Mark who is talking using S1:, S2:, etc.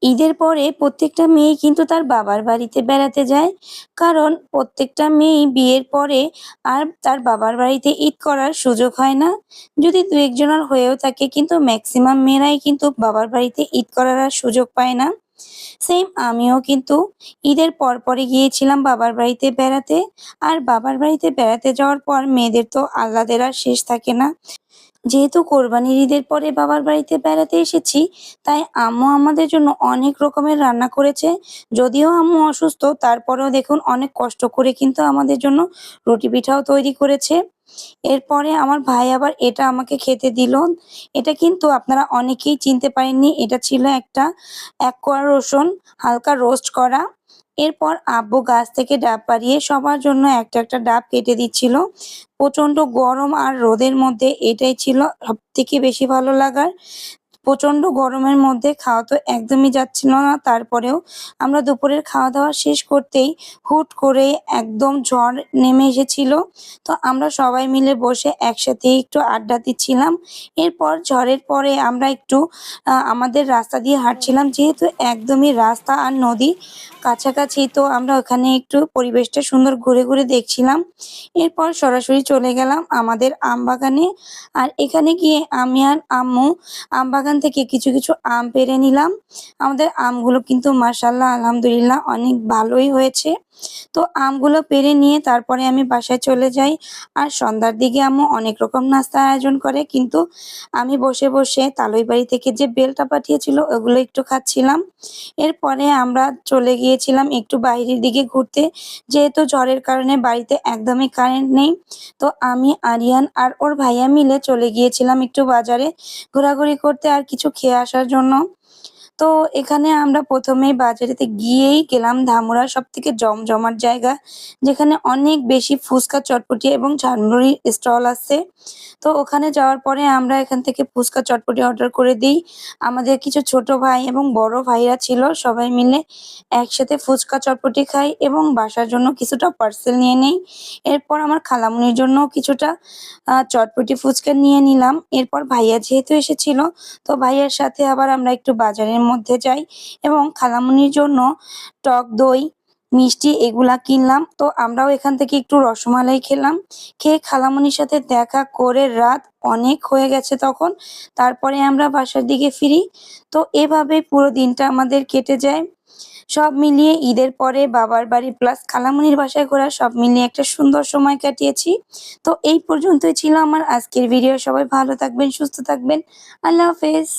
S1: ঈদের পরে প্রত্যেকটা মেয়েই কিন্তু তার বাবার বাড়িতে বেড়াতে যায়। কারণ প্রত্যেকটা মেয়েই বিয়ের পরে আর তার বাবার বাড়িতে ঈদ করার সুযোগ হয় না। যদি ২-১ জনের হয়েও থাকে কিন্তু মেক্সিমাম মেয়েরাই কিন্তু বাবার বাড়িতে ঈদ করার আর সুযোগ পায় না। সেম আমিও কিন্তু ঈদের পরপরই গিয়েছিলাম বাবার বাড়িতে বেড়াতে। আর বাবার বাড়িতে বেড়াতে যাওয়ার পর মেয়েদের তো আহ্লাদের আর শেষ থাকে না। যেহেতু কোরবানির ঈদের পরে বাবার বাড়িতে বেড়াতে এসেছি, তাই আম্মু আমাদের জন্য অনেক রকমের রান্না করেছে। যদিও আম্মু অসুস্থ, তারপরেও দেখুন অনেক কষ্ট করে কিন্তু আমাদের জন্য রুটি পিঠাও তৈরি করেছে। এরপরে আমার ভাই আবার এটা আমাকে খেতে দিল। এটা কিন্তু আপনারা অনেকেই চিনতে পারেননি। এটা ছিল একটা ১ কোয়া রসুন হালকা রোস্ট করা। এরপর আব্বু গাছ থেকে ডাব পাড়িয়ে সবার জন্য একটা, একটা ডাব কেটে দিচ্ছিল। প্রচন্ড গরম আর রোদের মধ্যে এটাই ছিল সবথেকে বেশি ভালো লাগার। প্রচন্ড গরমের মধ্যে খাওয়া তো একদমই যাচ্ছিল না। তারপরেও আমরা দুপুরের খাওয়া-দাওয়া শেষ করতেই হুট করে একদম ঝড় নেমে এসেছিল। তো আমরা সবাই মিলে বসে একসাথে একটু আড্ডা দিচ্ছিলাম। এরপর ঝড়ের পরে আমরা একটু আমাদের রাস্তা দিয়ে হাঁটছিলাম। যেহেতু একদমই রাস্তা আর নদী কাছাকাছি, তো আমরা ওখানে একটু পরিবেশটা সুন্দর ঘুরে, ঘুরে দেখছিলাম। এরপর সরাসরি চলে গেলাম আমাদের আমবাগানে। আর এখানে গিয়ে আমি আর আম্মু আমবাগান থেকে কিছু, কিছু আম পেড়ে নিলাম। আমাদের আমগুলো কিন্তু মাশাআল্লাহ আলহামদুলিল্লাহ অনেক ভালোই হয়েছে। তো আমগুলো পেড়ে নিয়ে তারপরে আমি বাসায় চলে যাই। আর সন্ধ্যার দিকে আম্মু অনেক রকম নাস্তার আয়োজন করে। কিন্তু আমি বসে, বসে তালই বাড়ি থেকে যে বেলটা পাঠিয়েছিল ওগুলো একটু খাচ্ছিলাম। এরপরে আমরা চলে গিয়েছিলাম একটু বাইরের দিকে ঘুরতে। যেহেতু ঝড়ের কারণে বাড়িতে একদমই কারেন্ট নেই। তো আমি, আরিয়ান আর ওর ভাইয়া মিলে চলে গিয়েছিলাম একটু বাজারে ঘোরাঘুরি করতে আর কিছু খেয়ে আসার জন্য। তো এখানে আমরা ১ম এই বাজারেতে গিয়েই গেলাম ধামুরা, সবথেকে জমজমাট জায়গা। যেখানে অনেক বেশি ফুচকা, চটপটি এবং ঝালমুড়ির স্টল আছে। তো ওখানে যাওয়ার পরে আমরা এখান থেকে ফুচকা, চটপটি অর্ডার করে দেই। আমাদের কিছু ছোট ভাই এবং বড় ভাইরা ছিল। সবাই মিলে একসাথে ফুচকা, চটপটি খাই এবং বাসার জন্য কিছুটা পার্সেল নিয়ে নেই। এরপর আমার খালামণির জন্যও কিছুটা চটপটি ফুচকা নিয়ে নিলাম। এরপর ভাইয়া যেহেতু এসেছিল, তো ভাইয়ার সাথে আবার আমরা একটু বাজারের মধ্যে যাই এবং খালামণির জন্য টক দই, মিষ্টি এগুলা কিনলাম। তো আমরাও এখান থেকে একটু রসমালাই খেলাম। খেয়ে খালামণির সাথে দেখা করে রাত অনেক হয়ে গেছে তখন। তারপরে আমরা বাসার দিকে ফিরি। তো এভাবেই পুরো দিনটা আমাদের কেটে যায়। সব মিলিয়ে ঈদের পরে বাবার বাড়ি প্লাস খালামণির বাসায় ঘোরা সব মিলিয়ে একটা সুন্দর সময় কাটিয়েছি। তো এই পর্যন্তই ছিল আমার আজকের ভিডিও। সবাই ভালো থাকবেন, সুস্থ থাকবেন। আল্লাহ হাফেজ।